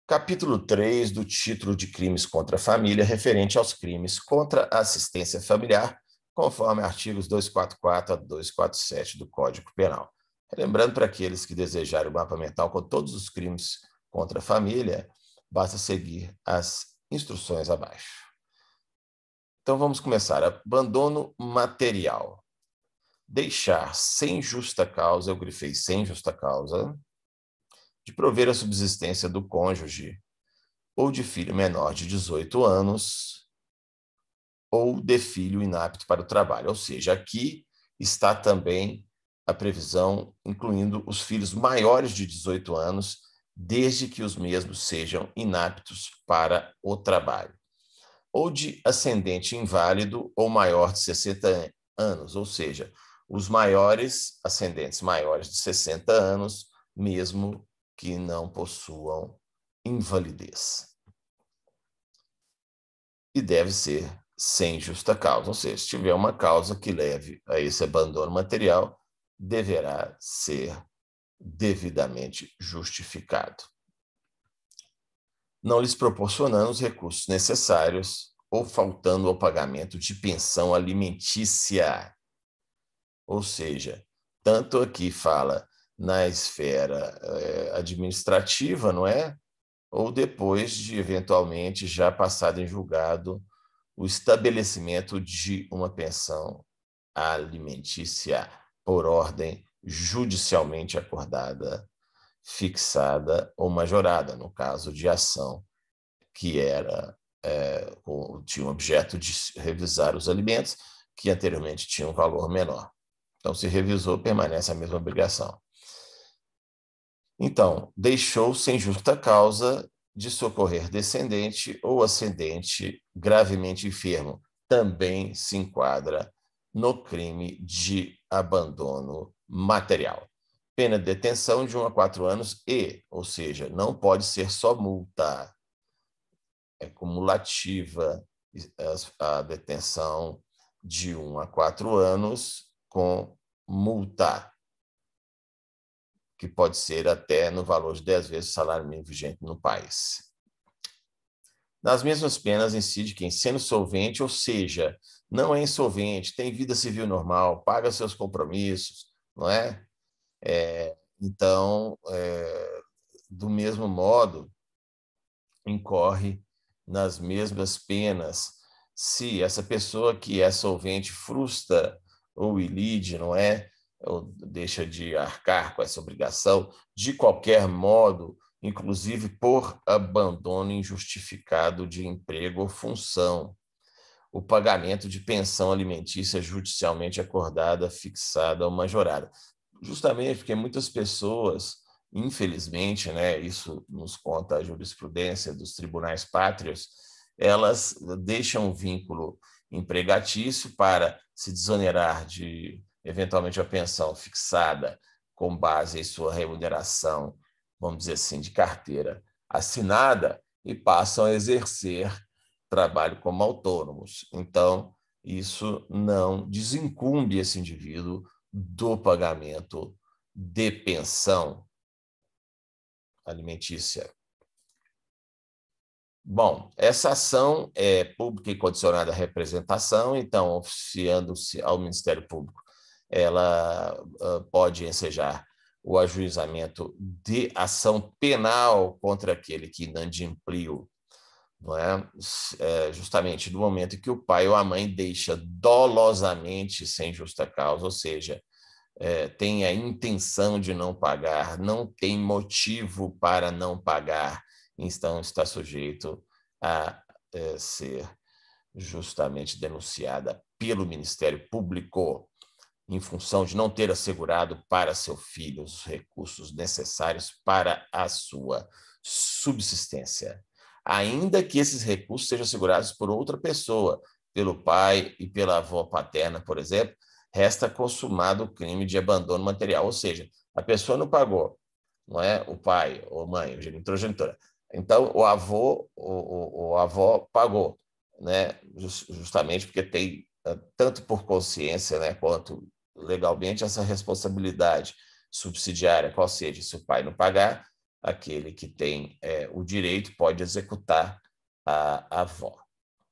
Capítulo 3 do título de Crimes contra a Família, referente aos crimes contra a assistência familiar, conforme artigos 244 a 247 do Código Penal. Lembrando para aqueles que desejarem o mapa mental com todos os crimes contra a família, basta seguir as instruções abaixo. Então vamos começar. Abandono material. Deixar sem justa causa, eu grifei sem justa causa, de prover a subsistência do cônjuge ou de filho menor de 18 anos ou de filho inapto para o trabalho. Ou seja, aqui está também a previsão, incluindo os filhos maiores de 18 anos, desde que os mesmos sejam inaptos para o trabalho. Ou de ascendente inválido ou maior de 60 anos, ou seja, os maiores, ascendentes maiores de 60 anos, mesmo que não possuam invalidez. E deve ser sem justa causa, ou seja, se tiver uma causa que leve a esse abandono material, deverá ser devidamente justificado. Não lhes proporcionando os recursos necessários ou faltando ao pagamento de pensão alimentícia. Ou seja, tanto aqui fala na esfera administrativa, não é? Ou depois de, eventualmente, já passado em julgado, o estabelecimento de uma pensão alimentícia por ordem judicialmente acordada, fixada ou majorada, no caso de ação que tinha o objeto de revisar os alimentos, que anteriormente tinham um valor menor. Então, se revisou, permanece a mesma obrigação. Então, deixou sem justa causa de socorrer descendente ou ascendente gravemente enfermo. Também se enquadra no crime de abandono material. Pena de detenção de 1 a 4 anos ou seja, não pode ser só multa. É cumulativa a detenção de 1 a 4 anos com multa, que pode ser até no valor de 10 vezes o salário mínimo vigente no país. Nas mesmas penas incide quem, sendo solvente, ou seja, não é insolvente, tem vida civil normal, paga seus compromissos, não é? Então, do mesmo modo, incorre nas mesmas penas se essa pessoa que é solvente frustra ou ilide, não é? Ou deixa de arcar com essa obrigação, de qualquer modo, inclusive por abandono injustificado de emprego ou função, o pagamento de pensão alimentícia judicialmente acordada, fixada ou majorada. Justamente porque muitas pessoas, infelizmente, né, isso nos conta a jurisprudência dos tribunais pátrios, elas deixam um vínculo empregatício para se desonerar de, eventualmente, a pensão fixada com base em sua remuneração, vamos dizer assim, de carteira assinada, e passam a exercer trabalho como autônomos. Então, isso não desincumbe esse indivíduo do pagamento de pensão alimentícia. Bom, essa ação é pública e condicionada à representação, então, oficiando-se ao Ministério Público, ela pode ensejar o ajuizamento de ação penal contra aquele que inadimpliu, não é? Justamente no momento em que o pai ou a mãe deixa dolosamente sem justa causa, ou seja, tem a intenção de não pagar, não tem motivo para não pagar, então está sujeito a ser justamente denunciada pelo Ministério Público em função de não ter assegurado para seu filho os recursos necessários para a sua subsistência, ainda que esses recursos sejam assegurados por outra pessoa, pelo pai e pela avó paterna, por exemplo, resta consumado o crime de abandono material, ou seja, a pessoa não pagou, não é? O pai ou a mãe, o genitor ou genitora. Então, o avô ou a avó pagou, né? Justamente porque tem, tanto por consciência, né, quanto legalmente, essa responsabilidade subsidiária, qual seja, se o pai não pagar, aquele que tem o direito pode executar a avó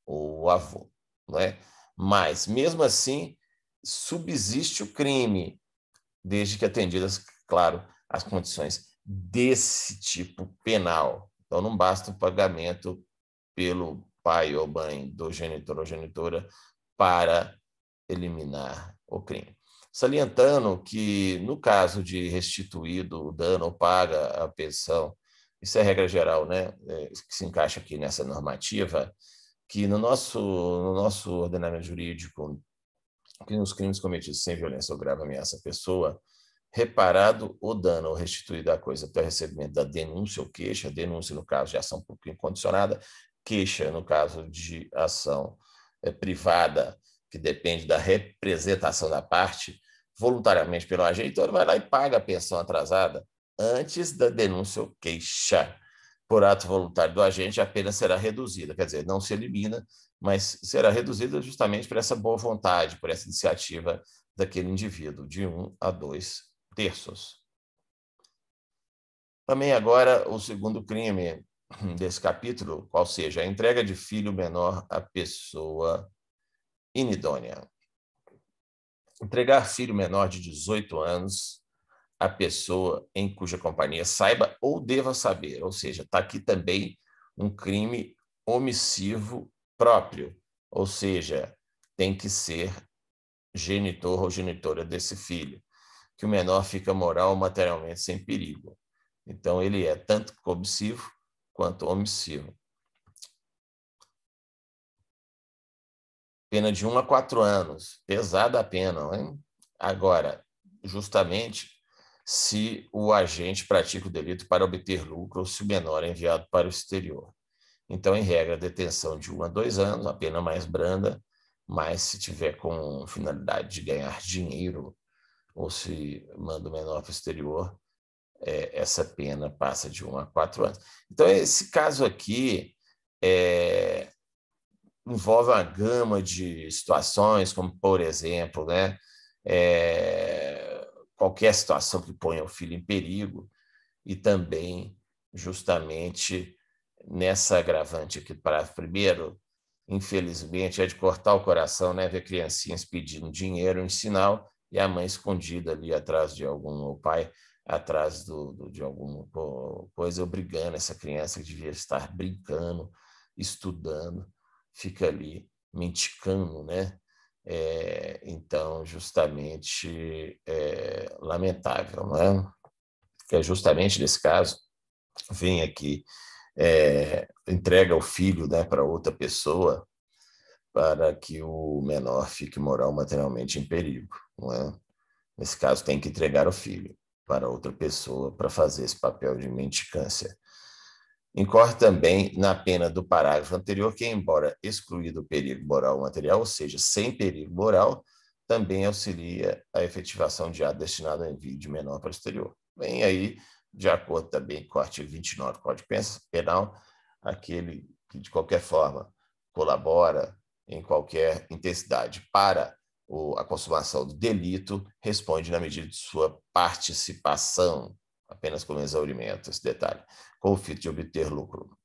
ou o avô, não é? Mas, mesmo assim, subsiste o crime, desde que atendidas, claro, as condições desse tipo penal. Então, não basta o pagamento pelo pai ou mãe do genitor ou genitora para eliminar o crime. Salientando que, no caso de restituído o dano ou paga a pensão, isso é regra geral, né, que se encaixa aqui nessa normativa, que no nosso ordenamento jurídico, que nos crimes cometidos sem violência ou grave ameaça à pessoa, reparado o dano ou restituída a coisa até o recebimento da denúncia ou queixa, denúncia no caso de ação pública incondicionada, queixa no caso de ação privada, que depende da representação da parte, voluntariamente pelo agente, então ele vai lá e paga a pensão atrasada antes da denúncia ou queixa. Por ato voluntário do agente, a pena será reduzida, quer dizer, não se elimina, mas será reduzida justamente por essa boa vontade, por essa iniciativa daquele indivíduo, de 1 a 2/3. Também agora o segundo crime desse capítulo, qual seja a entrega de filho menor à pessoa inidônea. Entregar filho menor de 18 anos à pessoa em cuja companhia saiba ou deva saber, ou seja, está aqui também um crime omissivo próprio, ou seja, tem que ser genitor ou genitora desse filho, que o menor fica moral ou materialmente sem perigo. Então, ele é tanto comissivo quanto omissivo. Pena de 1 a 4 anos. Pesada a pena, hein? Agora, justamente se o agente pratica o delito para obter lucro ou se o menor é enviado para o exterior. Então, em regra, detenção de 1 a 2 anos, a pena mais branda, mas se tiver com finalidade de ganhar dinheiro ou se manda o menor para o exterior, essa pena passa de 1 a 4 anos. Então, esse caso aqui envolve uma gama de situações, como, por exemplo, né, qualquer situação que ponha o filho em perigo, e também, justamente, nessa agravante aqui do parágrafo primeiro, infelizmente, é de cortar o coração, né, ver criancinhas pedindo dinheiro em sinal e a mãe escondida ali atrás de algum, o pai atrás de alguma coisa, obrigando essa criança que devia estar brincando, estudando, fica ali menticando, né? Então, justamente, lamentável, não é? Que é justamente nesse caso, vem aqui, entrega o filho, né, para outra pessoa, para que o menor fique moral materialmente em perigo, não é? Nesse caso, tem que entregar o filho para outra pessoa para fazer esse papel de mendicância. Incorre também na pena do parágrafo anterior, que, embora excluído o perigo moral material, ou seja, sem perigo moral, também auxilia a efetivação de ato destinado ao envio de menor para o exterior. Vem aí, de acordo também com o artigo 29 do Código Penal, aquele que, de qualquer forma, colabora em qualquer intensidade para a consumação do delito, responde na medida de sua participação, apenas com exaurimento, esse detalhe, com o fim de obter lucro.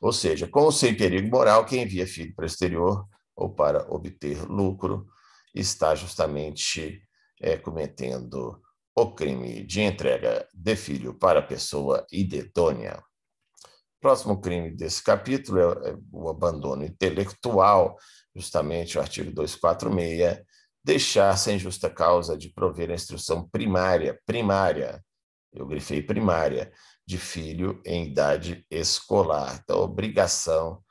Ou seja, com ou sem perigo moral, quem envia filho para o exterior ou para obter lucro está justamente cometendo o crime de entrega de filho para a pessoa idônea. Próximo crime desse capítulo é o abandono intelectual, justamente o artigo 246, deixar sem justa causa de prover a instrução primária, eu grifei primária, de filho em idade escolar. Então, obrigação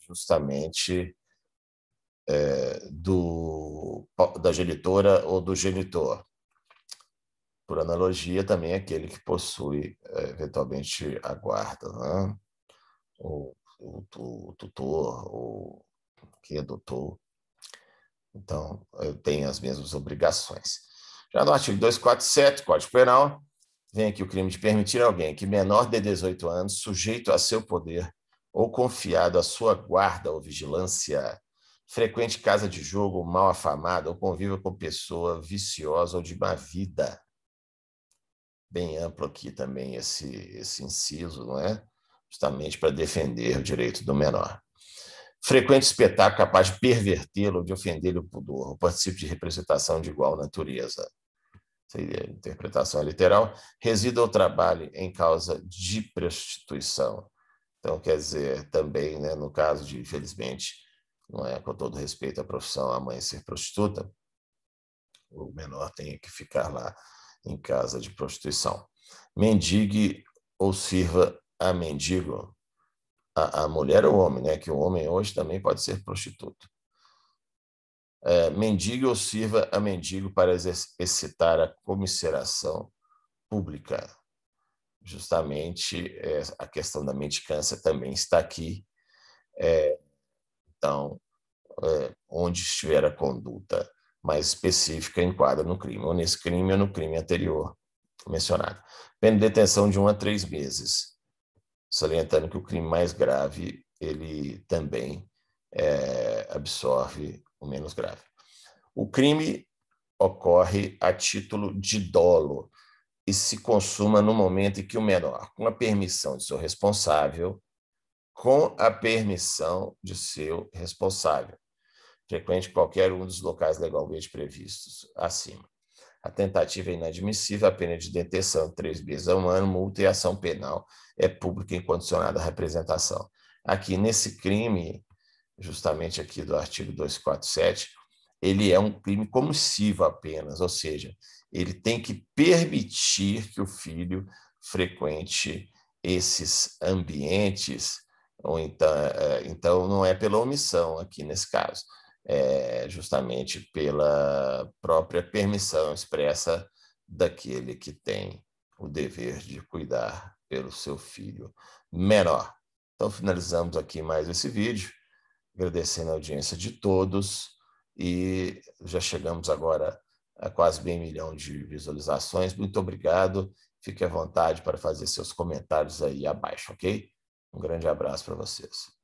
justamente da genitora ou do genitor. Por analogia, também aquele que possui, eventualmente, a guarda, né? o tutor, o que adotou. Então, tem as mesmas obrigações. Já no artigo 247, Código Penal, vem aqui o crime de permitir a alguém que menor de 18 anos, sujeito a seu poder ou confiado à sua guarda ou vigilância, frequente casa de jogo mal afamada ou conviva com pessoa viciosa ou de má vida. bem amplo aqui também esse inciso, não é? Justamente para defender o direito do menor. Frequente espetáculo capaz de pervertê-lo, de ofender-lhe o pudor, ou participe de representação de igual natureza. Seria a interpretação literal. Resida ou trabalhe em causa de prostituição. Então, quer dizer, também, né, no caso de, infelizmente, não é com todo respeito à profissão, a mãe ser prostituta, o menor tem que ficar lá em casa de prostituição. Mendigue ou sirva a mendigo, a mulher ou o homem, né? Que o homem hoje também pode ser prostituto. Mendigue ou sirva a mendigo para excitar a comiseração pública. Justamente a questão da mendicância também está aqui. Então, onde estiver a conduta mais específica, enquadra no crime, ou nesse crime ou no crime anterior mencionado. Pena de detenção de 1 a 3 meses, salientando que o crime mais grave, ele também absorve o menos grave. O crime ocorre a título de dolo e se consuma no momento em que o menor, com a permissão de seu responsável, frequente qualquer um dos locais legalmente previstos acima. A tentativa é inadmissível, a pena de detenção de 3 meses a 1 ano, multa e ação penal é pública e incondicionada à representação. Aqui, nesse crime, justamente aqui do artigo 247, ele é um crime comissivo apenas, ou seja, ele tem que permitir que o filho frequente esses ambientes, ou então não é pela omissão aqui nesse caso, justamente pela própria permissão expressa daquele que tem o dever de cuidar pelo seu filho menor. Então, finalizamos aqui mais esse vídeo, agradecendo a audiência de todos, e já chegamos agora a quase meio milhão de visualizações. Muito obrigado, fique à vontade para fazer seus comentários aí abaixo, ok? Um grande abraço para vocês.